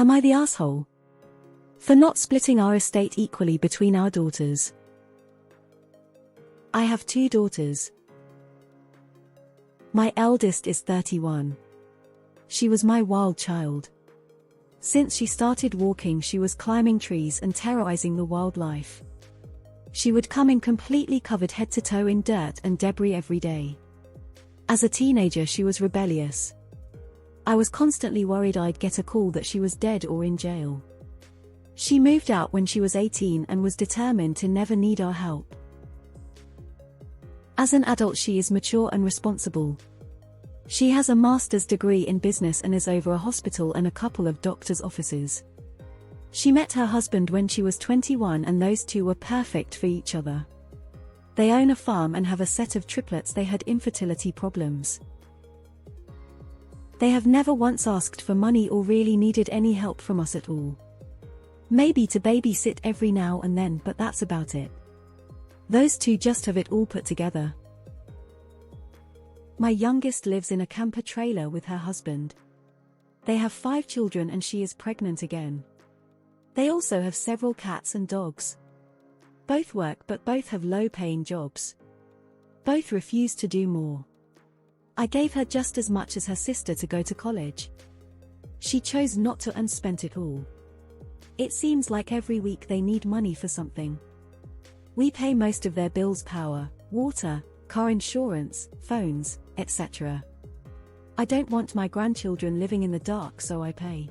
Am I the asshole for not splitting our estate equally between our daughters? I have 2 daughters. My eldest is 31. She was my wild child. Since she started walking, she was climbing trees and terrorizing the wildlife. She would come in completely covered head to toe in dirt and debris every day. As a teenager, she was rebellious. I was constantly worried I'd get a call that she was dead or in jail. She moved out when she was 18 and was determined to never need our help. As an adult, she is mature and responsible. She has a master's degree in business and is over a hospital and a couple of doctor's offices. She met her husband when she was 21 and those two were perfect for each other. They own a farm and have a set of triplets. They had infertility problems. They have never once asked for money or really needed any help from us at all. Maybe to babysit every now and then, but that's about it. Those two just have it all put together. My youngest lives in a camper trailer with her husband. They have 5 children and she is pregnant again. They also have several cats and dogs. Both work, but both have low-paying jobs. Both refuse to do more. I gave her just as much as her sister to go to college. She chose not to and spent it all. It seems like every week they need money for something. We pay most of their bills: power, water, car insurance, phones, etc. I don't want my grandchildren living in the dark, so I pay.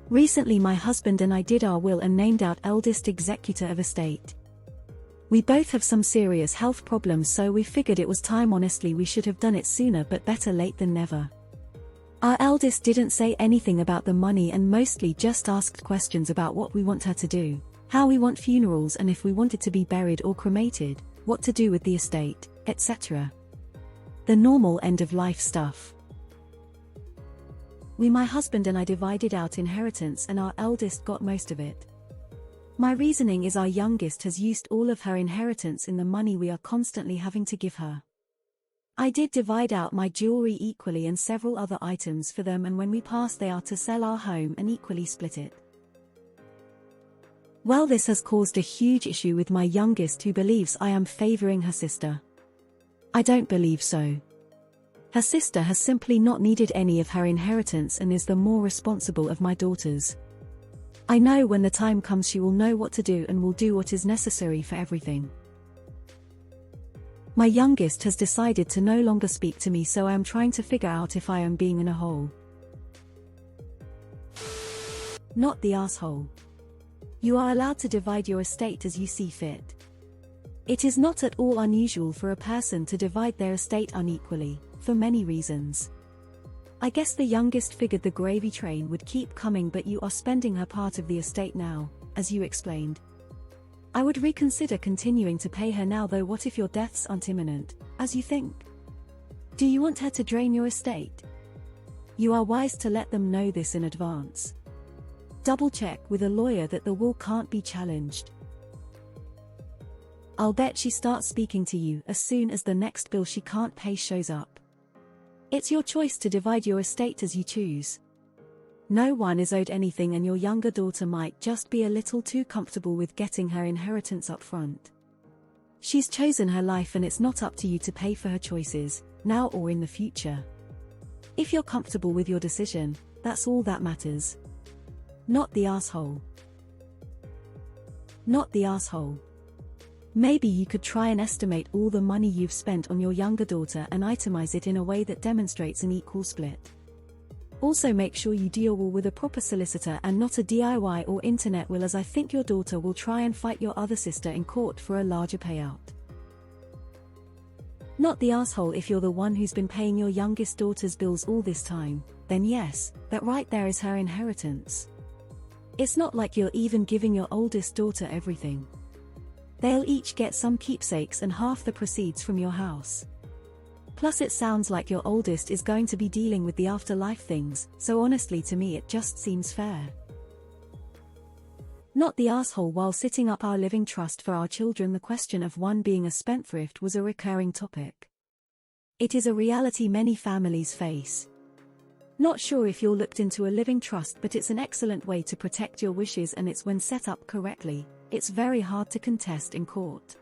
Recently my husband and I did our will and named our eldest executor of estate. We both have some serious health problems, so we figured it was time. Honestly, we should have done it sooner, but better late than never. Our eldest didn't say anything about the money and mostly just asked questions about what we want her to do, how we want funerals, and if we wanted to be buried or cremated, what to do with the estate, etc. The normal end-of-life stuff. My husband and I divided out inheritance and our eldest got most of it. My reasoning is our youngest has used all of her inheritance in the money we are constantly having to give her. I did divide out my jewelry equally and several other items for them, and when we pass they are to sell our home and equally split it. Well, this has caused a huge issue with my youngest, who believes I am favoring her sister. I don't believe so. Her sister has simply not needed any of her inheritance and is the more responsible of my daughters. I know when the time comes she will know what to do and will do what is necessary for everything. My youngest has decided to no longer speak to me, so I am trying to figure out if I am being in a hole. Not the asshole. You are allowed to divide your estate as you see fit. It is not at all unusual for a person to divide their estate unequally, for many reasons. I guess the youngest figured the gravy train would keep coming, but you are spending her part of the estate now, as you explained. I would reconsider continuing to pay her now, though. What if your deaths aren't imminent, as you think? Do you want her to drain your estate? You are wise to let them know this in advance. Double check with a lawyer that the will can't be challenged. I'll bet she starts speaking to you as soon as the next bill she can't pay shows up. It's your choice to divide your estate as you choose. No one is owed anything, and your younger daughter might just be a little too comfortable with getting her inheritance up front. She's chosen her life and it's not up to you to pay for her choices, now or in the future. If you're comfortable with your decision, that's all that matters. Not the asshole. Not the asshole. Maybe you could try and estimate all the money you've spent on your younger daughter and itemize it in a way that demonstrates an equal split. Also, make sure you do your will with a proper solicitor and not a DIY or internet will, as I think your daughter will try and fight your other sister in court for a larger payout. Not the asshole. If you're the one who's been paying your youngest daughter's bills all this time, then yes, that right there is her inheritance. It's not like you're even giving your oldest daughter everything. They'll each get some keepsakes and half the proceeds from your house. Plus, it sounds like your oldest is going to be dealing with the afterlife things, so honestly to me it just seems fair. Not the asshole. While setting up our living trust for our children, the question of one being a spendthrift was a recurring topic. It is a reality many families face. Not sure if you're looked into a living trust, but it's an excellent way to protect your wishes, and it's when set up correctly, it's very hard to contest in court.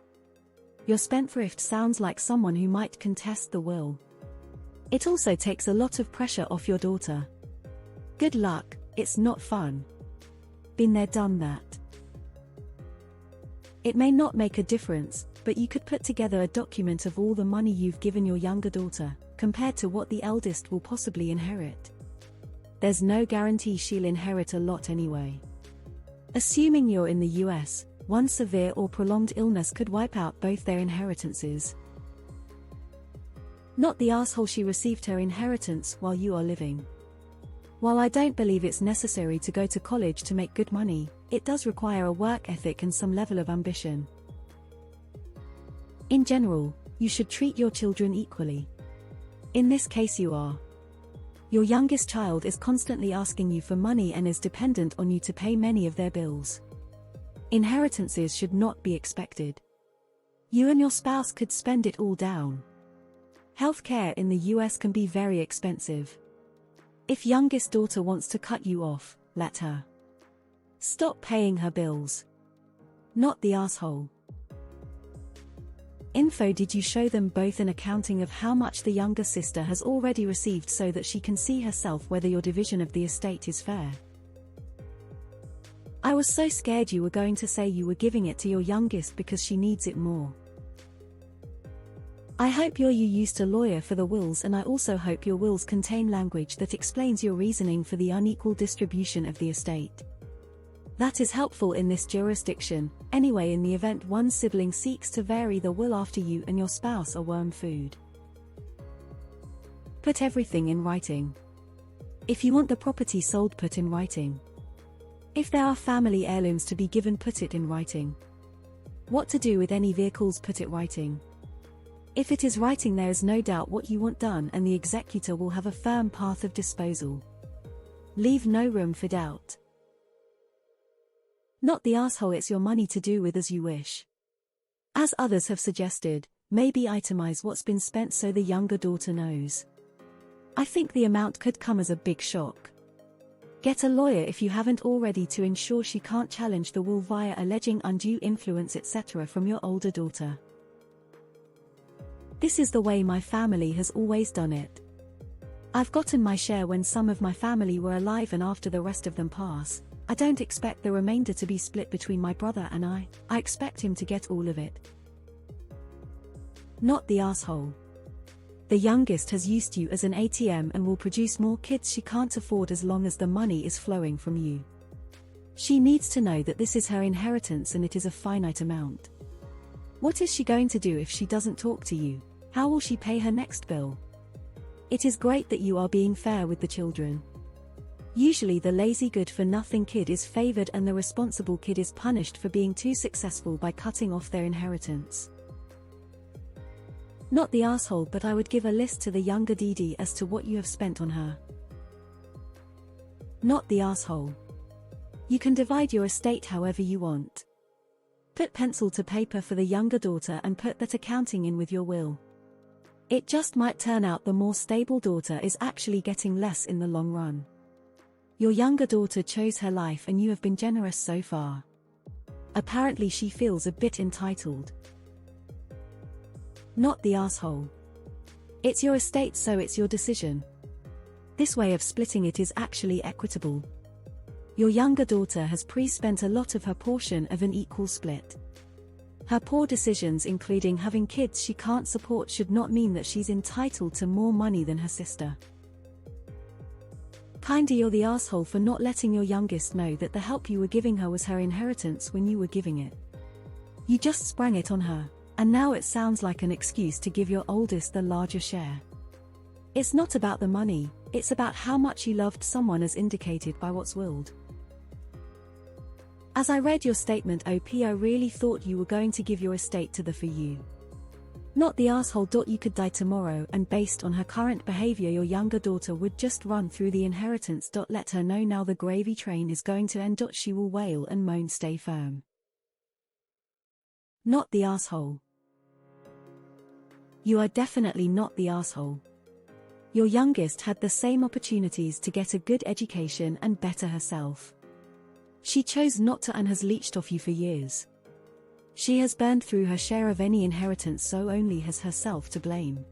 Your spendthrift sounds like someone who might contest the will. It also takes a lot of pressure off your daughter. Good luck, it's not fun. Been there, done that. It may not make a difference, but you could put together a document of all the money you've given your younger daughter, compared to what the eldest will possibly inherit. There's no guarantee she'll inherit a lot anyway. Assuming you're in the US, one severe or prolonged illness could wipe out both their inheritances. Not the asshole, she received her inheritance while you are living. While I don't believe it's necessary to go to college to make good money, it does require a work ethic and some level of ambition. In general, you should treat your children equally. In this case, you are. Your youngest child is constantly asking you for money and is dependent on you to pay many of their bills. Inheritances should not be expected. You and your spouse could spend it all down. Healthcare in the US can be very expensive. If youngest daughter wants to cut you off, let her. Stop paying her bills. Not the asshole. Info: did you show them both an accounting of how much the younger sister has already received so that she can see herself whether your division of the estate is fair? I was so scared you were going to say you were giving it to your youngest because she needs it more. I hope you used a lawyer for the wills, and I also hope your wills contain language that explains your reasoning for the unequal distribution of the estate. That is helpful in this jurisdiction, anyway, in the event one sibling seeks to vary the will after you and your spouse are worm food. Put everything in writing. If you want the property sold, put in writing. If there are family heirlooms to be given, put it in writing. What to do with any vehicles, put it writing. If it is writing, there is no doubt what you want done, and the executor will have a firm path of disposal. Leave no room for doubt. Not the asshole, it's your money to do with as you wish. As others have suggested, maybe itemize what's been spent so the younger daughter knows. I think the amount could come as a big shock. Get a lawyer if you haven't already to ensure she can't challenge the will via alleging undue influence etc. from your older daughter. This is the way my family has always done it. I've gotten my share when some of my family were alive, and after the rest of them pass, I don't expect the remainder to be split between my brother and I expect him to get all of it. Not the asshole. The youngest has used you as an ATM and will produce more kids she can't afford as long as the money is flowing from you. She needs to know that this is her inheritance and it is a finite amount. What is she going to do if she doesn't talk to you? How will she pay her next bill? It is great that you are being fair with the children. Usually the lazy good-for-nothing kid is favored and the responsible kid is punished for being too successful by cutting off their inheritance. Not the asshole, but I would give a list to the younger Dee as to what you have spent on her. Not the asshole. You can divide your estate however you want. Put pencil to paper for the younger daughter and put that accounting in with your will. It just might turn out the more stable daughter is actually getting less in the long run. Your younger daughter chose her life and you have been generous so far. Apparently she feels a bit entitled. Not the asshole. It's your estate, so it's your decision. This way of splitting it is actually equitable. Your younger daughter has pre-spent a lot of her portion of an equal split. Her poor decisions, including having kids she can't support, should not mean that she's entitled to more money than her sister. Kinda, you're the asshole for not letting your youngest know that the help you were giving her was her inheritance when you were giving it. You just sprang it on her, and now it sounds like an excuse to give your oldest the larger share. It's not about the money, it's about how much you loved someone as indicated by what's willed. As I read your statement, OP, I really thought you were going to give your estate to the for you. Not the asshole. You could die tomorrow, and based on her current behavior your younger daughter would just run through the inheritance. Let her know now the gravy train is going to end. She will wail and moan. Stay firm. Not the asshole. You are definitely not the asshole. Your youngest had the same opportunities to get a good education and better herself. She chose not to and has leached off you for years. She has burned through her share of any inheritance, so only has herself to blame.